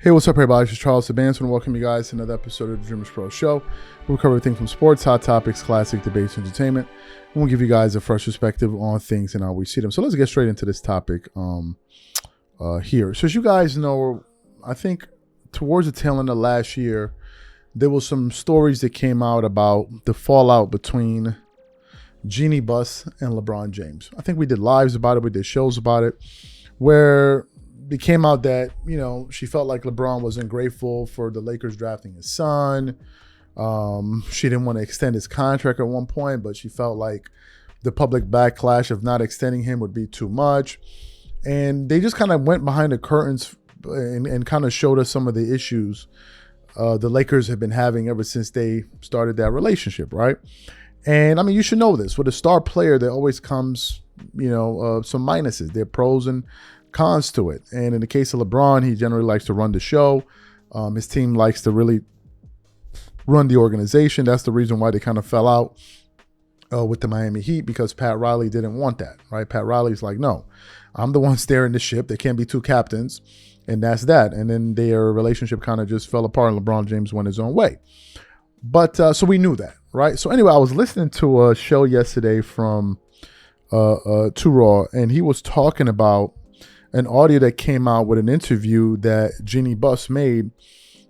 Hey, what's up, everybody? This is Charles Sabans, and welcome you guys to another episode of the DREAMERSPRO show. We'll cover everything from sports, hot topics, classic debates, entertainment, and we'll give you guys a fresh perspective on things and how we see them. So let's get straight into this topic here. So as you guys know, I think towards the tail end of last year, there was some stories that came out about the fallout between Jeanie Buss and LeBron James. I think we did lives about it, we did shows about it, where it came out that, she felt like LeBron was ungrateful for the Lakers drafting his son. She didn't want to extend his contract at one point, but she felt like the public backlash of not extending him would be too much. And they just kind of went behind the curtains and kind of showed us some of the issues the Lakers have been having ever since they started that relationship, right? And I mean, you should know this. With a star player, there always comes, some minuses. There are pros and cons to it. And in the case of LeBron, he generally likes to run the show. His team likes to really run the organization. That's the reason why they kind of fell out with the Miami Heat, because Pat Riley didn't want that, right? Pat Riley's like, no, I'm the one steering the ship. There can't be two captains, and that's that. And then their relationship kind of just fell apart, and LeBron James went his own way. But so we knew that, right? So anyway, I was listening to a show yesterday from Too Raw, and he was talking about an audio that came out with an interview that Jeanie Buss made,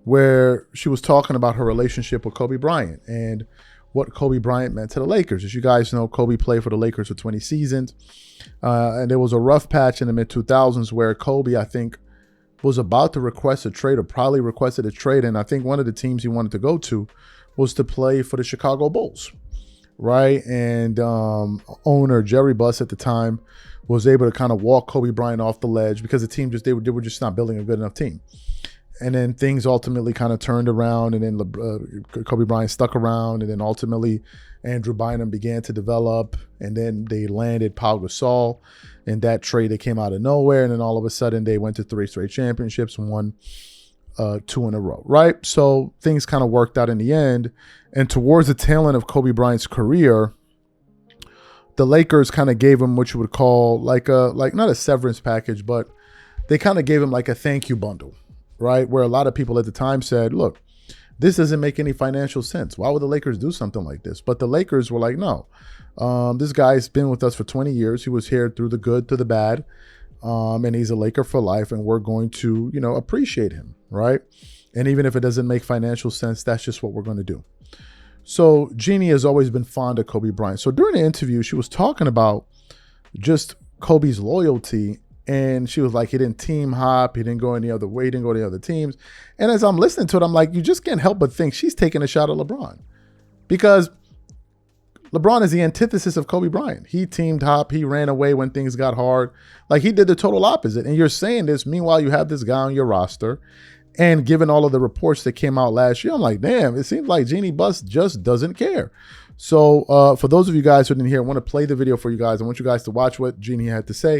where she was talking about her relationship with Kobe Bryant and what Kobe Bryant meant to the Lakers. As you guys know, Kobe played for the Lakers for 20 seasons. And there was a rough patch in the mid-2000s where Kobe, I think, was about to request a trade, or probably requested a trade. And I think one of the teams he wanted to go to was to play for the Chicago Bulls, right? And owner Jeanie Buss at the time was able to kind of walk Kobe Bryant off the ledge, because the team they were just not building a good enough team. And then things ultimately kind of turned around, and then Kobe Bryant stuck around, and then ultimately Andrew Bynum began to develop, and then they landed Pau Gasol in that trade that came out of nowhere, and then all of a sudden they went to 3 straight championships and won 2 in a row, right? So things kind of worked out in the end, and towards the tail end of Kobe Bryant's career, the Lakers kind of gave him what you would call like not a severance package, but they kind of gave him like a thank you bundle, right? Where a lot of people at the time said, look, this doesn't make any financial sense. Why would the Lakers do something like this? But the Lakers were like, no, this guy's been with us for 20 years. He was here through the good to the bad. And he's a Laker for life, and we're going to, appreciate him, right? And even if it doesn't make financial sense, that's just what we're going to do. So Jeanie has always been fond of Kobe Bryant. So during the interview, she was talking about just Kobe's loyalty, and she was like, he didn't team hop, he didn't go any other way, he didn't go to the other teams. And as I'm listening to it, I'm like, you just can't help but think she's taking a shot at LeBron, because LeBron is the antithesis of Kobe Bryant. He teamed hop, he ran away when things got hard. Like, he did the total opposite. And you're saying this, meanwhile, you have this guy on your roster. And given all of the reports that came out last year, I'm like, damn, it seems like Jeanie Buss just doesn't care. So for those of you guys who didn't hear, I want to play the video for you guys. I want you guys to watch what Jeanie had to say.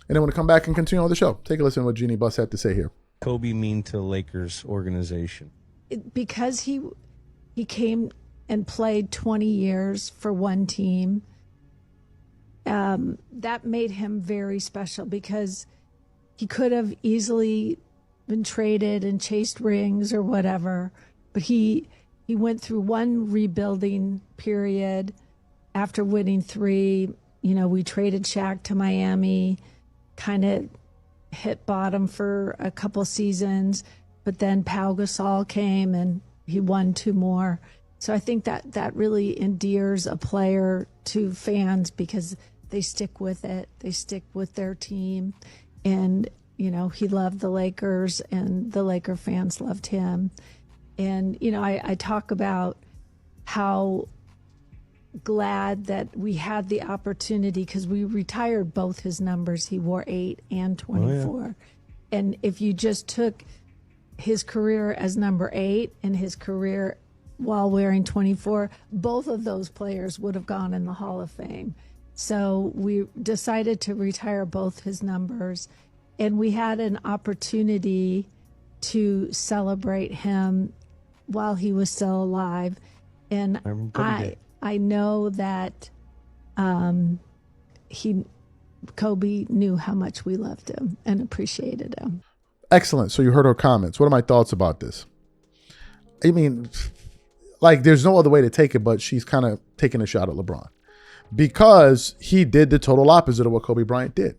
And then when I come back and continue on the show, take a listen to what Jeanie Buss had to say here. Kobe mean to the Lakers organization? Because he came and played 20 years for one team, that made him very special, because he could have easily been traded and chased rings or whatever, but he went through one rebuilding period after winning 3. We traded Shaq to Miami, kind of hit bottom for a couple seasons, but then Pau Gasol came and he won 2 more. So I think that really endears a player to fans, because they stick with it, they stick with their team. And he loved the Lakers, and the Laker fans loved him. And, I talk about how glad that we had the opportunity, because we retired both his numbers. He wore 8 and 24. Oh, yeah. And if you just took his career as number 8 and his career while wearing 24, both of those players would have gone in the Hall of Fame. So we decided to retire both his numbers. And we had an opportunity to celebrate him while he was still alive. And I know that Kobe knew how much we loved him and appreciated him. Excellent. So you heard her comments. What are my thoughts about this? I mean, like, there's no other way to take it, but she's kind of taking a shot at LeBron because he did the total opposite of what Kobe Bryant did.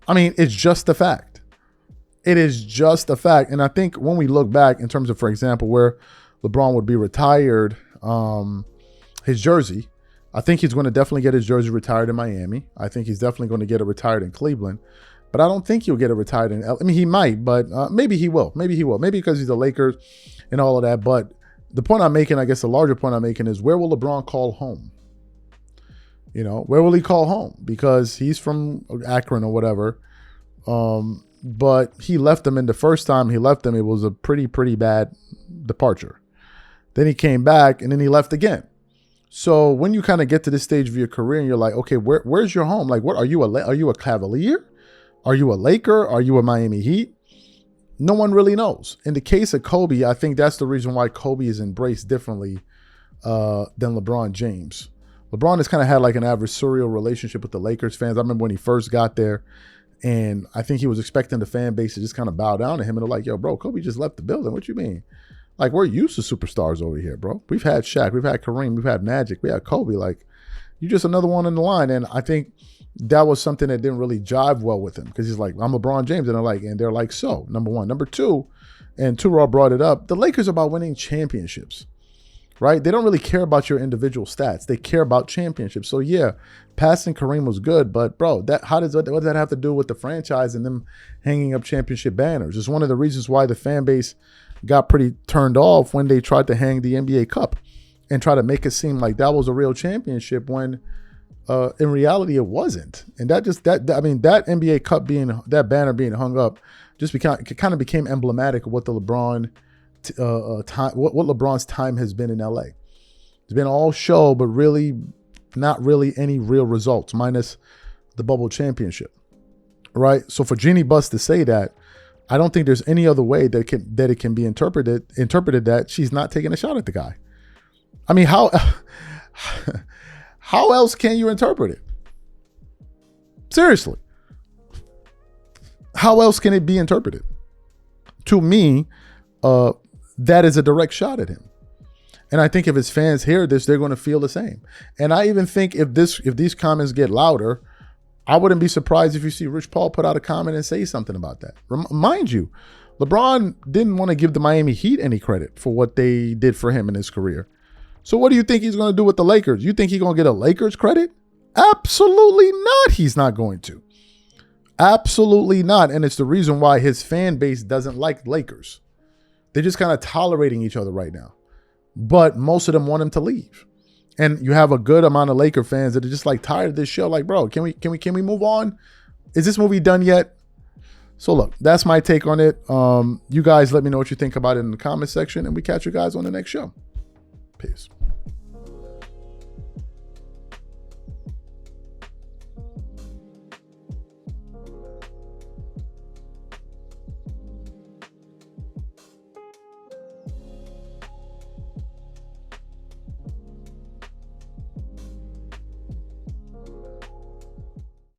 I mean, it's just a fact. It is just a fact. And I think when we look back in terms of, for example, where LeBron would be retired, his jersey, I think he's going to definitely get his jersey retired in Miami. I think he's definitely going to get it retired in Cleveland. But I don't think he'll get it retired in I mean, he might, but maybe he will. Maybe he will. Maybe because he's the Lakers and all of that. But the point I'm making, I guess the larger point I'm making is, where will LeBron call home? You know, where will he call home? Because he's from Akron or whatever. But he left them, in the first time he left them, it was a pretty bad departure. Then he came back and then he left again. So when you kind of get to this stage of your career and you're like, okay, where's your home? Like, what are you a Cavalier? Are you a Laker? Are you a Miami Heat? No one really knows. In the case of Kobe, I think that's the reason why Kobe is embraced differently than LeBron James. LeBron has kind of had like an adversarial relationship with the Lakers fans. I remember when he first got there, and I think he was expecting the fan base to just kind of bow down to him. And they're like, yo, bro, Kobe just left the building. What you mean? Like, we're used to superstars over here, bro. We've had Shaq, we've had Kareem, we've had Magic, we had Kobe. Like, you're just another one in the line. And I think that was something that didn't really jive well with him, because he's like, I'm LeBron James. And they're like, so, number one. Number two, and Tural brought it up, the Lakers are about winning championships, right? They don't really care about your individual stats. They care about championships. So yeah, passing Kareem was good, but bro, what does that have to do with the franchise and them hanging up championship banners? It's one of the reasons why the fan base got pretty turned off when they tried to hang the NBA Cup and try to make it seem like that was a real championship, when in reality it wasn't. And that NBA Cup that banner being hung up just kind of became emblematic of what the LeBron time, what LeBron's time has been in LA. It's been all show, but really not really any real results, minus the bubble championship, right? So for Jeanie Buss to say that, I don't think there's any other way that it can be interpreted that she's not taking a shot at the guy. I mean, how else can you interpret it? Seriously. How else can it be interpreted? To me, that is a direct shot at him. And I think if his fans hear this, they're going to feel the same. And I even think if these comments get louder, I wouldn't be surprised if you see Rich Paul put out a comment and say something about that. Mind you, LeBron didn't want to give the Miami Heat any credit for what they did for him in his career. So what do you think he's going to do with the Lakers? You think he's going to get a Lakers credit? Absolutely not. He's not going to. Absolutely not. And it's the reason why his fan base doesn't like Lakers. They're just kind of tolerating each other right now. But most of them want him to leave. And you have a good amount of Laker fans that are just like tired of this show. Like, bro, can we move on? Is this movie done yet? So look, that's my take on it. You guys let me know what you think about it in the comment section, and we catch you guys on the next show. Peace.